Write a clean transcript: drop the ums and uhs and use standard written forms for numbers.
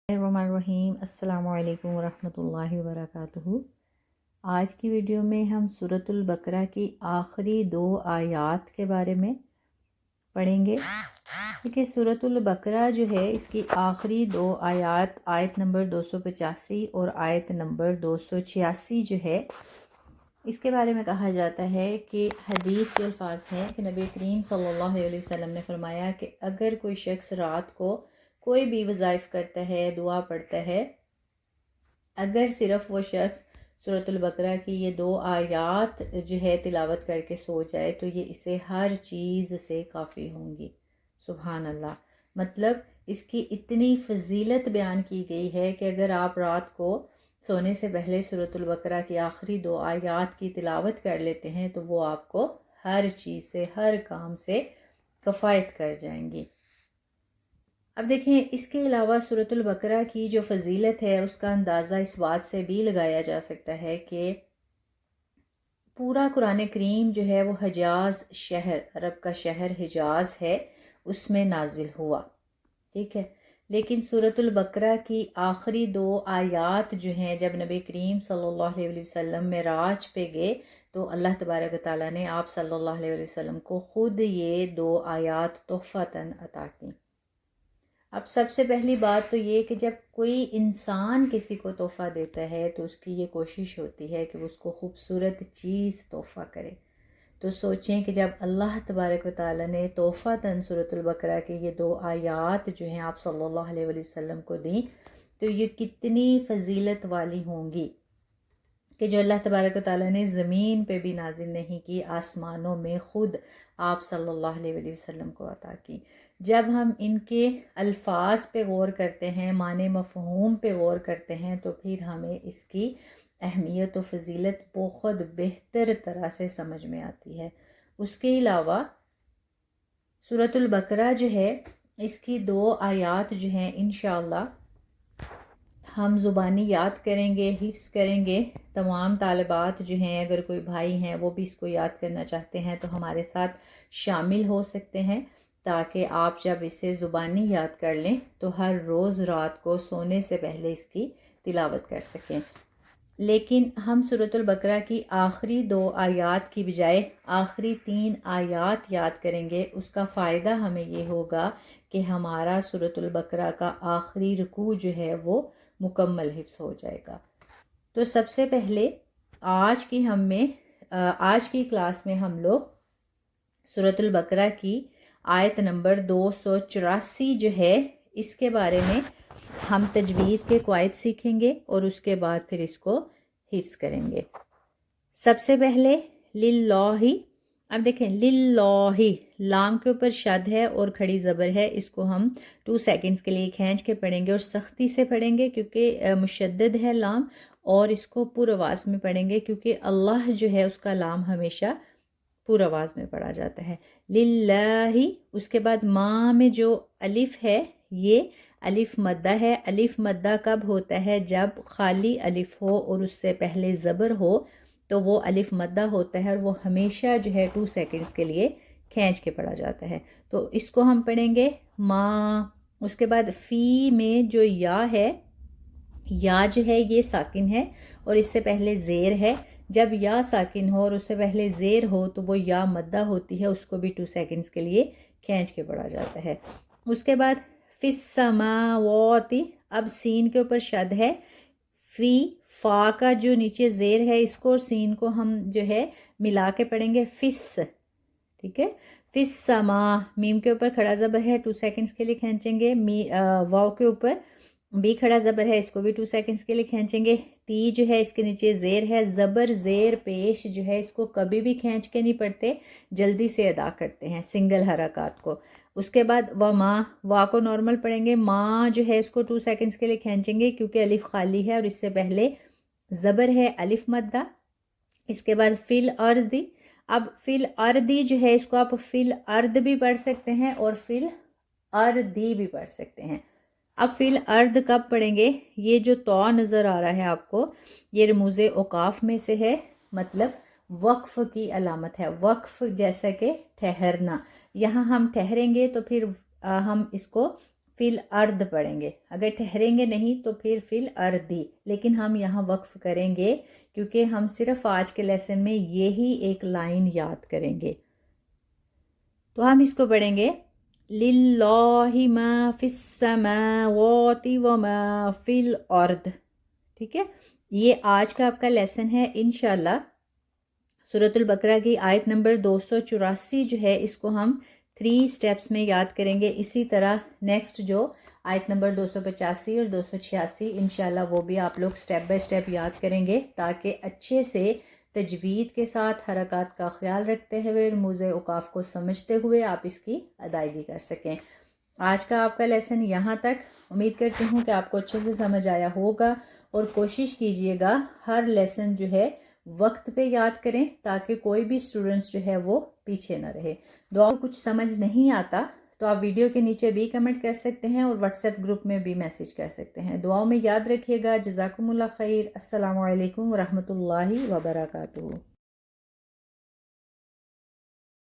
रहीम अस्सलामु अलैकुम वरहमतुल्लाहि वबरकातुहू। आज की वीडियो में हम सूरतुल बकरा की आखिरी 2 आयात के बारे में पढ़ेंगे। देखिए, सूरतुल बकरा जो है इसकी आखिरी 2 आयात आयत नंबर 285 और आयत नंबर 286 जो है, इसके बारे में कहा जाता है कि हदीस के अल्फाज हैं कि नबी करीम सल्लल्लाहु अलैहि वसल्लम ने फरमाया कि अगर कोई शख्स रात को कोई भी वज़ाइफ करता है, दुआ पढ़ता है, अगर सिर्फ़ वो शख्स सूरतुल बकरा की ये 2 आयात जो है तिलावत करके सो जाए तो ये इसे हर चीज़ से काफ़ी होंगी। सुभान अल्लाह। मतलब इसकी इतनी फजीलत बयान की गई है कि अगर आप रात को सोने से पहले सूरतुल बकरा की आखिरी 2 आयात की तिलावत कर लेते हैं तो वो आपको हर चीज़ से, हर काम से कफ़ायत कर जाएंगी। अब देखें, इसके अलावा सूरतुल बकरा की जो फजीलत है उसका अंदाज़ा इस बात से भी लगाया जा सकता है कि पूरा कुरान करीम जो है वो हिजाज़ शहर, अरब का शहर हिजाज़ है, उसमें नाजिल हुआ। ठीक है, लेकिन सूरतुल बकरा की आखिरी 2 आयात जो हैं, जब नबी करीम सल्लल्लाहु अलैहि वसल्लम मेराज पे गए तो अल्लाह तबारक व तआला ने आप सल्लल्लाहु अलैहि वसल्लम को ख़ुद ये 2 आयात तोहफ़तन अता की। अब सबसे पहली बात तो ये कि जब कोई इंसान किसी को तोहफ़ा देता है तो उसकी ये कोशिश होती है कि वो उसको खूबसूरत चीज़ तोहफ़ा करे। तो सोचें कि जब अल्लाह तबारक व तआला ने तोहफ़तन सूरतुल बकरा के ये 2 आयात जो हैं आप सल्लल्लाहु अलैहि वसल्लम को दी तो ये कितनी फजीलत वाली होंगी कि जो अल्लाह तबारक व तआला ने ज़मीन पे भी नाजिल नहीं की, आसमानों में ख़ुद आप सल्लल्लाहु अलैहि वसल्लम को अता की। जब हम इनके अल्फाज पे गौर करते हैं, माने मफ़हूम पे गौर करते हैं तो फिर हमें इसकी अहमियत व फ़जीलत बहुत बेहतर तरह से समझ में आती है। उसके अलावा सूरतुल बकरा जो है इसकी 2 आयात जो हैं इंशाअल्लाह हम ज़ुबानी याद करेंगे, हिफ्ज़ करेंगे। तमाम तालिबात जो हैं, अगर कोई भाई हैं वो भी इसको याद करना चाहते हैं तो हमारे साथ शामिल हो सकते हैं, ताकि आप जब इसे ज़ुबानी याद कर लें तो हर रोज़ रात को सोने से पहले इसकी तिलावत कर सकें। लेकिन हम सूरतुल बकरा की आखिरी 2 आयात की बजाय आखिरी 3 आयात याद करेंगे। उसका फ़ायदा हमें ये होगा कि हमारा सूरतुल बकरा का आखिरी रुकू जो है वो मुकम्मल हिफ्ज़ हो जाएगा। तो सबसे पहले आज की क्लास में हम लोग सूरतुल बकरा की आयत नंबर 284 जो है इसके बारे में हम तजवीद के क़वाइद सीखेंगे और उसके बाद फिर इसको हिफ्ज़ करेंगे। सबसे पहले लिल्लाही। अब देखें, लिल्लाही लाम के ऊपर शद है और खड़ी ज़बर है, इसको हम 2 सेकंड्स के लिए खींच के पढ़ेंगे और सख्ती से पढ़ेंगे क्योंकि मुशद्दद है लाम, और इसको पुर आवाज़ में पढ़ेंगे क्योंकि अल्लाह जो है उसका लाम हमेशा पुर आवाज़ में पढ़ा जाता है। लिल्लाही। उसके बाद माँ में जो अलिफ है ये अलिफ मद्दा है। अलिफ मद्दा कब होता है? जब खाली अलिफ हो और उससे पहले ज़बर हो तो वो अलिफ मद्दा होता है और वो हमेशा जो है 2 सेकंड्स के लिए खींच के पढ़ा जाता है। तो इसको हम पढ़ेंगे माँ। उसके बाद फ़ी में जो या है, या जो है ये साकिन है और इससे पहले ज़ेर है। जब या साकिन हो और उससे पहले ज़ेर हो तो वो या मद्दा होती है, उसको भी 2 सेकंड्स के लिए खींच के पढ़ा जाता है। उसके बाद फिस्समावाति। अब सीन के ऊपर शद है। फ़ी फ़ा का जो नीचे ज़ेर है इसको और सीन को हम जो है मिला के पढ़ेंगे फिस। ठीक है, फिस्समा। मीम के ऊपर खड़ा ज़बर है, 2 सेकंड्स के लिए खींचेंगे। वाव के ऊपर बी खड़ा ज़बर है, इसको भी 2 सेकंड्स के लिए खींचेंगे। ती जो है इसके नीचे ज़ेर है, ज़बर ज़ेर पेश जो है इसको कभी भी खींच के नहीं पढ़ते, जल्दी से अदा करते हैं सिंगल हरकत को। उसके बाद व माँ, वा को नॉर्मल पढ़ेंगे। माँ जो है इसको 2 सेकंड्स के लिए खींचेंगे क्योंकि अलिफ खाली है और इससे पहले ज़बर है अलिफ मद्दा। इसके बाद फिल अर्दी। अब फिल अर्दी जो है इसको आप फिल अर्द भी पढ़ सकते हैं और फिल अर्दी भी पढ़ सकते हैं। अब फिल अर्द कब पढ़ेंगे? ये जो तो नज़र आ रहा है आपको, ये रमूज़े औकाफ में से है, मतलब वक्फ़ की अलामत है। वक्फ़ जैसा कि ठहरना, यहाँ हम ठहरेंगे तो फिर हम इसको فی الارض پڑھیں گے. اگر ٹھہریں گے نہیں تو پھر فی الارضی، لیکن ہم یہاں وقف کریں گے کیونکہ ہم صرف آج کے لیسن میں یہی ایک لائن یاد کریں گے. تو ہم اس کو پڑھیں گے للہ ما فی السماوات وما فی الارض. ٹھیک ہے، یہ آج کا آپ کا لیسن ہے انشاءاللہ. سورۃ البقرہ کی آیت نمبر 284 جو ہے اس کو ہم 3 سٹیپس میں یاد کریں گے. اسی طرح نیکسٹ جو آیت نمبر 285 اور 286 انشاءاللہ وہ بھی آپ لوگ سٹیپ بائی سٹیپ یاد کریں گے تاکہ اچھے سے تجوید کے ساتھ حرکات کا خیال رکھتے ہوئے رموز اوقاف کو سمجھتے ہوئے آپ اس کی ادائیگی کر سکیں. آج کا آپ کا لیسن یہاں تک. امید کرتی ہوں کہ آپ کو اچھے سے سمجھ آیا ہوگا اور کوشش کیجئے گا ہر لیسن جو ہے وقت پہ یاد کریں تاکہ کوئی بھی اسٹوڈنٹس جو ہے وہ پیچھے نہ رہے. دعا کچھ سمجھ نہیں آتا تو آپ ویڈیو کے نیچے بھی کمنٹ کر سکتے ہیں اور واٹس ایپ گروپ میں بھی میسج کر سکتے ہیں. دعاؤں میں یاد رکھیے گا. جزاکم اللہ خیر. السلام علیکم ورحمۃ اللہ وبرکاتہ.